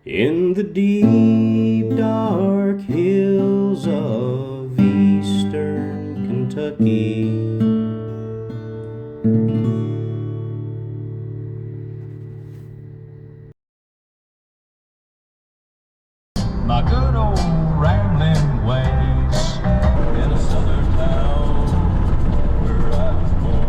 In the deep dark hills of eastern Kentucky, my good old rambling ways in a southern town where I was born.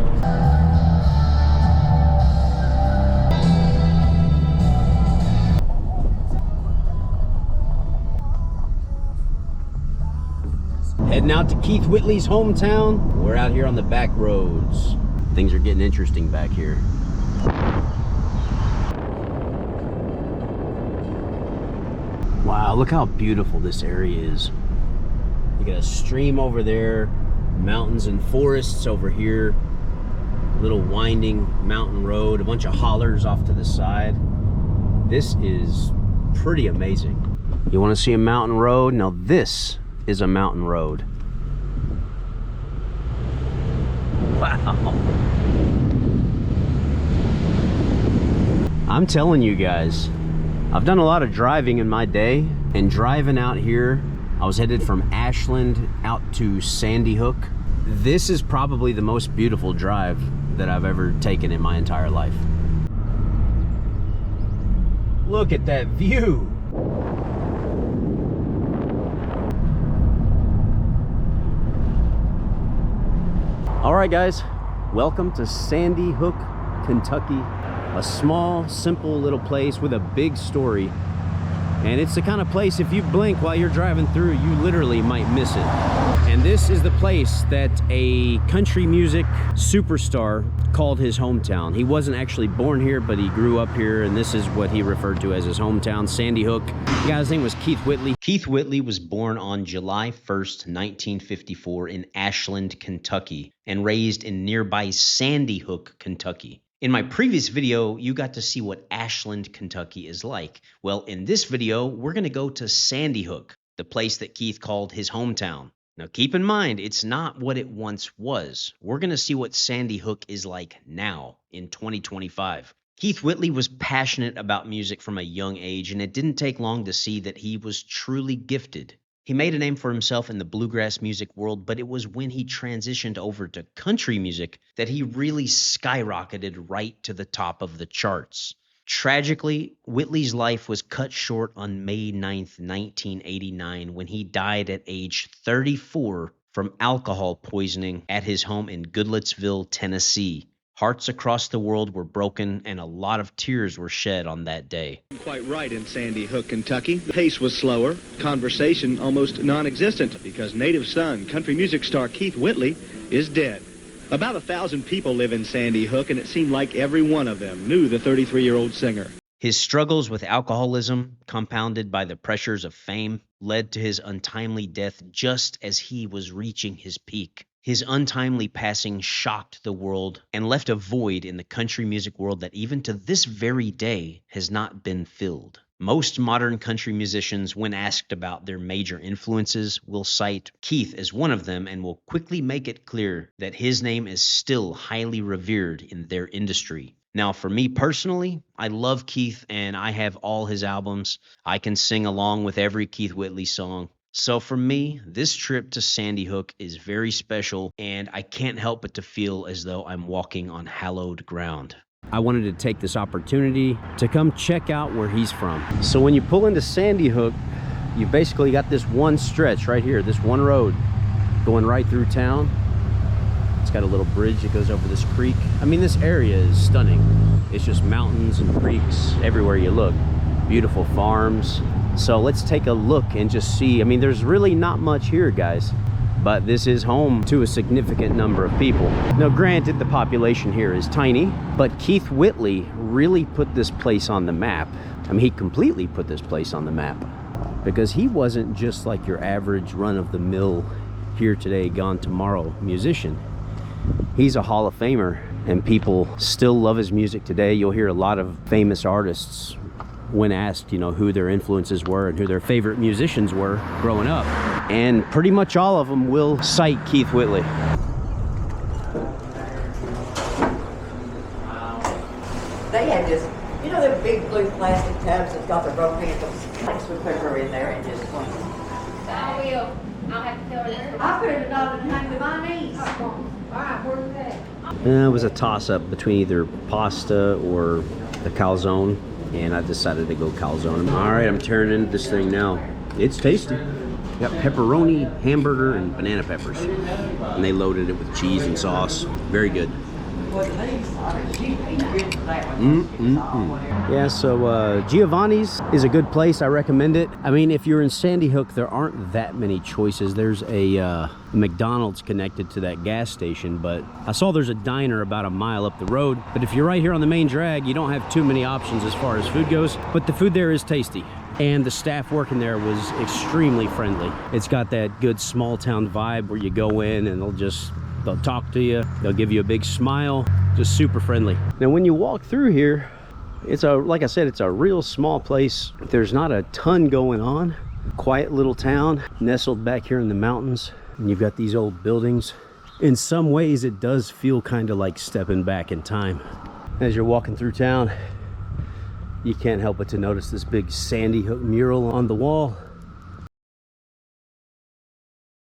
heading out to Keith Whitley's hometown. We're out here on the back roads. Things are getting interesting back here. Wow, look how beautiful this area is. You got a stream over there, mountains and forests over here, little winding mountain road, a bunch of hollers off to the side. This is pretty amazing. You want to see a mountain road? Now this is a mountain road. Wow. I'm telling you guys, I've done a lot of driving in my day, and driving out here, I was headed from Ashland out to Sandy Hook. This is probably the most beautiful drive that I've ever taken in my entire life. Look at that view. All right, guys, welcome to Sandy Hook, Kentucky. A small, simple little place with a big story. And it's the kind of place, if you blink while you're driving through, you literally might miss it. And this is the place that a country music superstar called his hometown. He wasn't actually born here, but he grew up here, and this is what he referred to as his hometown, Sandy Hook. The guy's name was Keith Whitley. Keith Whitley was born on July 1st, 1954 in Ashland, Kentucky, and raised in nearby Sandy Hook, Kentucky. In my previous video, you got to see what Ashland, Kentucky is like. Well, in this video, we're going to go to Sandy Hook, the place that Keith called his hometown. Now, keep in mind, it's not what it once was. We're going to see what Sandy Hook is like now, in 2025. Keith Whitley was passionate about music from a young age, and it didn't take long to see that he was truly gifted. He made a name for himself in the bluegrass music world, but it was when he transitioned over to country music that he really skyrocketed right to the top of the charts. Tragically, Whitley's life was cut short on May 9th, 1989, when he died at age 34 from alcohol poisoning at his home in Goodlettsville, Tennessee. Hearts across the world were broken, and a lot of tears were shed on that day. Quite right in Sandy Hook, Kentucky. The pace was slower, conversation almost non-existent, because native son, country music star Keith Whitley, is dead. About 1,000 people live in Sandy Hook, and it seemed like every one of them knew the 33-year-old singer. His struggles with alcoholism, compounded by the pressures of fame, led to his untimely death just as he was reaching his peak. His untimely passing shocked the world and left a void in the country music world that even to this very day has not been filled. Most modern country musicians, when asked about their major influences, will cite Keith as one of them and will quickly make it clear that his name is still highly revered in their industry. Now, for me personally, I love Keith and I have all his albums. I can sing along with every Keith Whitley song. So for me, this trip to Sandy Hook is very special, and I can't help but to feel as though I'm walking on hallowed ground. I wanted to take this opportunity to come check out where he's from. So when you pull into Sandy Hook, you basically got this one stretch right here, this one road going right through town. It's got a little bridge that goes over this creek. I mean, this area is stunning. It's just mountains and creeks everywhere you look. Beautiful farms. So let's take a look and just see. I mean, there's really not much here, guys, but this is home to a significant number of people. Now, granted, the population here is tiny, but Keith Whitley really put this place on the map. I mean, he completely put this place on the map, because he wasn't just like your average run-of-the-mill, here today, gone tomorrow musician. He's a Hall of Famer, and people still love his music today. You'll hear a lot of famous artists, when asked, you know, who their influences were and who their favorite musicians were growing up. And pretty much all of them will cite Keith Whitley. They had this, you know, the big blue plastic tubs that's got the rope handles. Next we put her in there and just clean. I will. I'll have to tell her. I put it on and hang with my knees. Alright, where's that? It was a toss-up between either pasta or the calzone, and I decided to go calzone. All right, I'm tearing into this thing now. It's tasty. Got pepperoni, hamburger, and banana peppers. And they loaded it with cheese and sauce. Very good. Yeah, so Giovanni's is a good place. I recommend it. I mean, if you're in Sandy Hook, there aren't that many choices. There's a McDonald's connected to that gas station, but I saw there's a diner about a mile up the road. But if you're right here on the main drag, you don't have too many options as far as food goes. But the food there is tasty. And the staff working there was extremely friendly. It's got that good small town vibe where you go in and they'll talk to you, they'll give you a big smile, just super friendly. Now when you walk through here, like I said, it's a real small place. There's not a ton going on. Quiet little town, nestled back here in the mountains, and you've got these old buildings. In some ways, it does feel kind of like stepping back in time. As you're walking through town, you can't help but to notice this big Sandy Hook mural on the wall.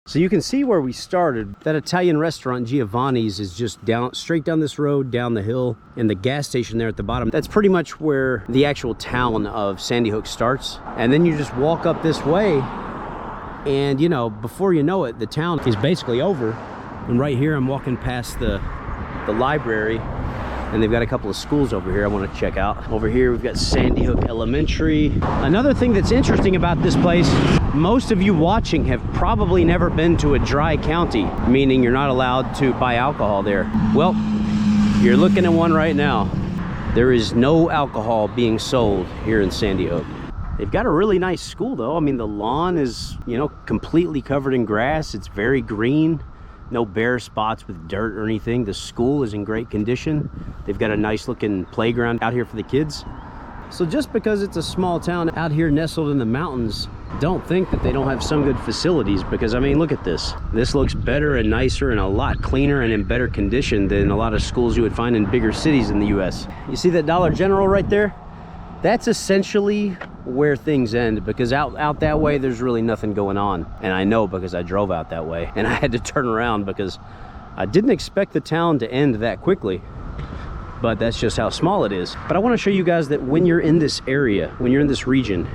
So you can see where we started. That Italian restaurant, Giovanni's, is just straight down this road, down the hill, and the gas station there at the bottom. That's pretty much where the actual town of Sandy Hook starts. And then you just walk up this way, and you know, before you know it, the town is basically over. And right here, I'm walking past the library, and they've got a couple of schools over here I want to check out. Over here, we've got Sandy Hook Elementary. Another thing that's interesting about this place, most of you watching have probably never been to a dry county, meaning you're not allowed to buy alcohol there. Well, you're looking at one right now. There is no alcohol being sold here in Sandy Hook. They've got a really nice school though. I mean, the lawn is, you know, completely covered in grass. It's very green. No bare spots with dirt or anything. The school is in great condition. They've got a nice looking playground out here for the kids. So just because it's a small town out here nestled in the mountains, don't think that they don't have some good facilities, because I mean, look at this. This looks better and nicer and a lot cleaner and in better condition than a lot of schools you would find in bigger cities in the US. You see that Dollar General right there? That's essentially where things end, because out that way there's really nothing going on. And I know because I drove out that way and I had to turn around because I didn't expect the town to end that quickly. But that's just how small it is. But I want to show you guys that when you're in this area, when you're in this region,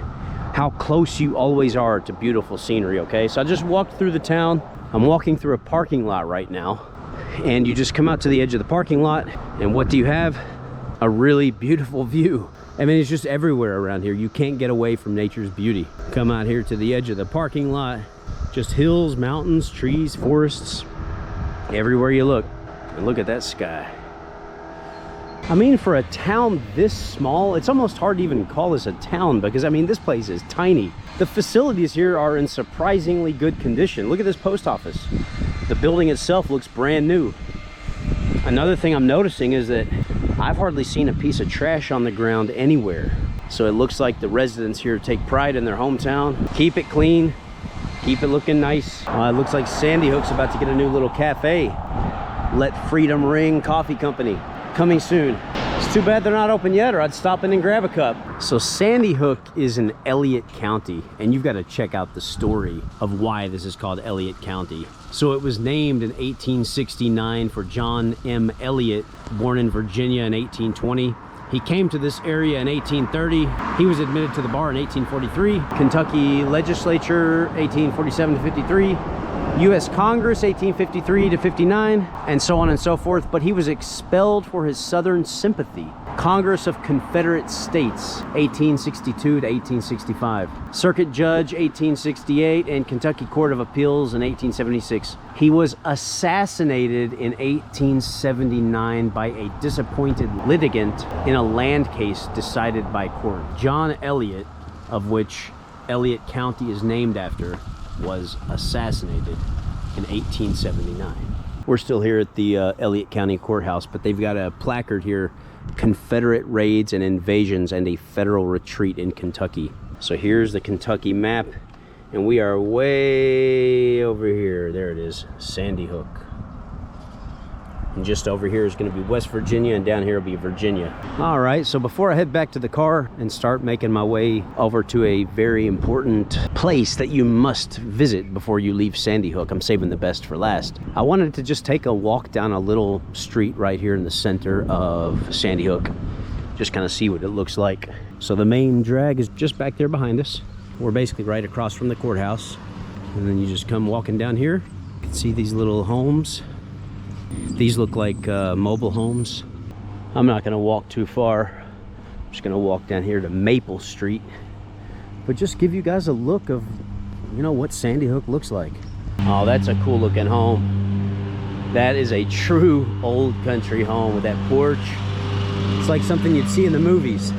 how close you always are to beautiful scenery, okay? So I just walked through the town. I'm walking through a parking lot right now. And you just come out to the edge of the parking lot, and what do you have? A really beautiful view. I mean, it's just everywhere around here. You can't get away from nature's beauty. Come out here to the edge of the parking lot, just hills, mountains, trees, forests, everywhere you look. And look at that sky. I mean, for a town this small, it's almost hard to even call this a town, because I mean, this place is tiny. The facilities here are in surprisingly good condition. Look at this post office. The building itself looks brand new. Another thing I'm noticing is that I've hardly seen a piece of trash on the ground anywhere. So it looks like the residents here take pride in their hometown. Keep it clean, keep it looking nice. It looks like Sandy Hook's about to get a new little cafe. Let Freedom Ring Coffee Company. Coming soon. It's too bad they're not open yet, or I'd stop in and grab a cup. So Sandy Hook is in Elliott County, and you've got to check out the story of why this is called Elliott County. So it was named in 1869 for John M. Elliott, born in Virginia in 1820. He came to this area in 1830. He was admitted to the bar in 1843. Kentucky legislature, 1847 to 53. U.S. Congress, 1853 to 59, and so on and so forth. But he was expelled for his Southern sympathy. Congress of Confederate States, 1862 to 1865. Circuit Judge, 1868, and Kentucky Court of Appeals in 1876. He was assassinated in 1879 by a disappointed litigant in a land case decided by court. John Elliott, of which Elliott County is named after, was assassinated in 1879. We're still here at the Elliott County Courthouse, but they've got a placard here: Confederate raids and invasions and a federal retreat in Kentucky. So here's the Kentucky map, and we are way over here. There it is, Sandy Hook. And just over here is going to be West Virginia, and down here will be Virginia. All right, so before I head back to the car and start making my way over to a very important place that you must visit before you leave Sandy Hook, I'm saving the best for last. I wanted to just take a walk down a little street right here in the center of Sandy Hook. Just kind of see what it looks like. So the main drag is just back there behind us. We're basically right across from the courthouse. And then you just come walking down here. You can see these little homes. These look like mobile homes. I'm not gonna walk too far. I'm just gonna walk down here to Maple Street. But just give you guys a look of, you know, what Sandy Hook looks like. Oh, that's a cool looking home. That is a true old country home with that porch. It's like something you'd see in the movies.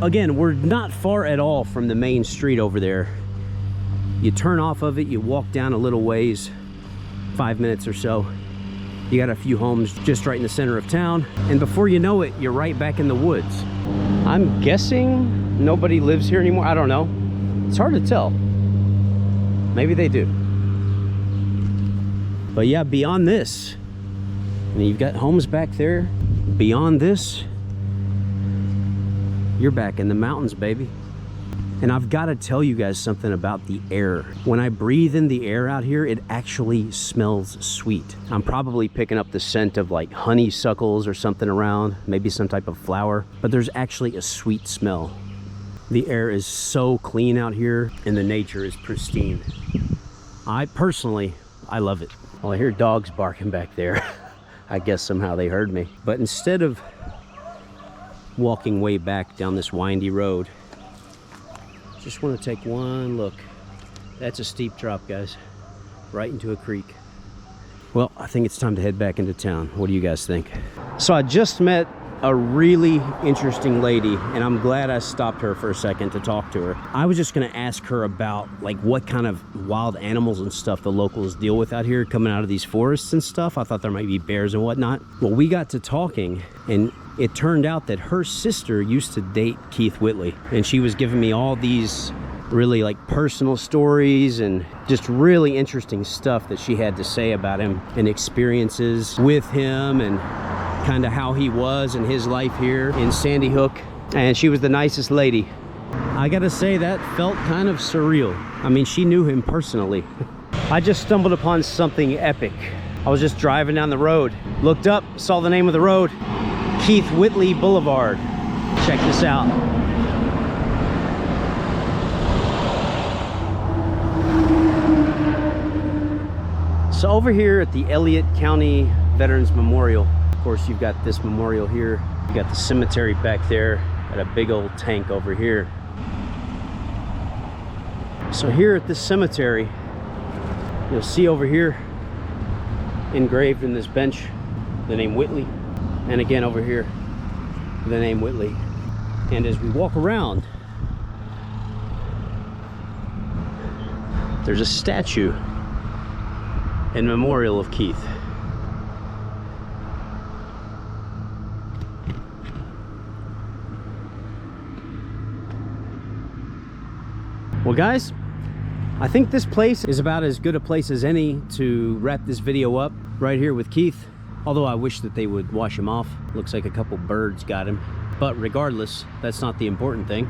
Again, we're not far at all from the main street over there. You turn off of it, you walk down a little ways, 5 minutes or so. You got a few homes just right in the center of town, and before you know it, you're right back in the woods. I'm guessing nobody lives here anymore. I don't know. It's hard to tell. Maybe they do. But yeah, beyond this, and you've got homes back there. Beyond this, you're back in the mountains, baby. And I've got to tell you guys something about the air. When I breathe in the air out here, it actually smells sweet. I'm probably picking up the scent of like honeysuckles or something around, maybe some type of flower, but there's actually a sweet smell. The air is so clean out here and the nature is pristine. I love it. Well, I hear dogs barking back there. I guess somehow they heard me. But instead of walking way back down this windy road, just want to take one look. That's a steep drop, guys, right into a creek. Well, I think it's time to head back into town. What do you guys think? So I just met a really interesting lady, and I'm glad I stopped her for a second to talk to her. I was just gonna ask her about like what kind of wild animals and stuff the locals deal with out here coming out of these forests and stuff. I thought there might be bears and whatnot. Well, we got to talking, and it turned out that her sister used to date Keith Whitley, and she was giving me all these really like personal stories and just really interesting stuff that she had to say about him and experiences with him and kind of how he was in his life here in Sandy Hook. And she was the nicest lady. I gotta say, that felt kind of surreal. I mean, she knew him personally. I just stumbled upon something epic. I was just driving down the road, looked up, saw the name of the road, Keith Whitley Boulevard. Check this out. So over here at the Elliott County Veterans Memorial, of course, you've got this memorial here. You got the cemetery back there, got a big old tank over here. So here at this cemetery, you'll see over here, engraved in this bench, the name Whitley. And again over here, the name Whitley. And as we walk around, there's a statue in memorial of Keith. Well, guys, I think this place is about as good a place as any to wrap this video up right here with Keith. Although I wish that they would wash him off. Looks like a couple birds got him. But regardless, that's not the important thing.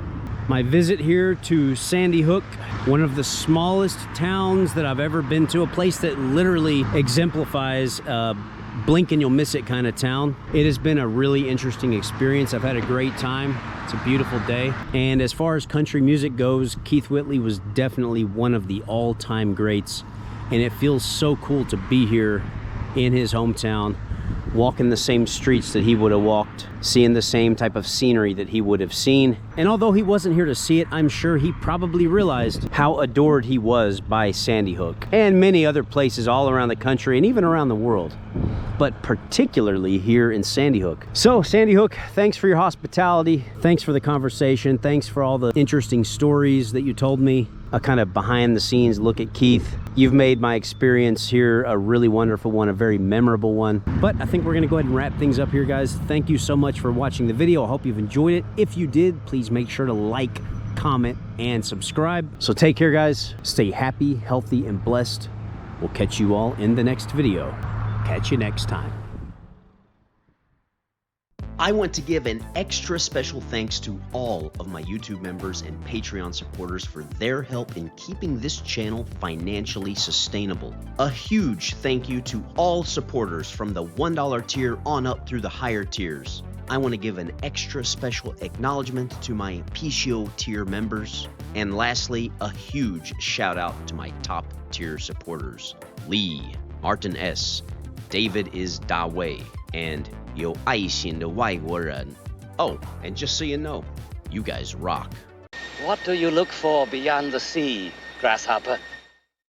My visit here to Sandy Hook, one of the smallest towns that I've ever been to, a place that literally exemplifies blink and you'll miss it kind of town. It has been a really interesting experience. I've had a great time. It's a beautiful day. And as far as country music goes, Keith Whitley was definitely one of the all-time greats. And it feels so cool to be here in his hometown, walking the same streets that he would have walked, seeing the same type of scenery that he would have seen. And although he wasn't here to see it, I'm sure he probably realized how adored he was by Sandy Hook and many other places all around the country and even around the world, but particularly here in Sandy Hook. So Sandy Hook, thanks for your hospitality. Thanks for the conversation. Thanks for all the interesting stories that you told me. A kind of behind the scenes look at Keith. You've made my experience here a really wonderful one, a very memorable one. But I think we're gonna go ahead and wrap things up here, guys. Thank you so much for watching the video. I hope you've enjoyed it. If you did, please make sure to like, comment, and subscribe. So take care, guys. Stay happy, healthy, and blessed. We'll catch you all in the next video. Catch you next time. I want to give an extra special thanks to all of my YouTube members and Patreon supporters for their help in keeping this channel financially sustainable. A huge thank you to all supporters from the $1 tier on up through the higher tiers. I want to give an extra special acknowledgement to my PCO tier members. And lastly, a huge shout out to my top tier supporters. Lee, Martin S., David is Da Wei, and 有爱心的外国人. Oh, and just so you know, you guys rock. What do you look for beyond the sea, grasshopper?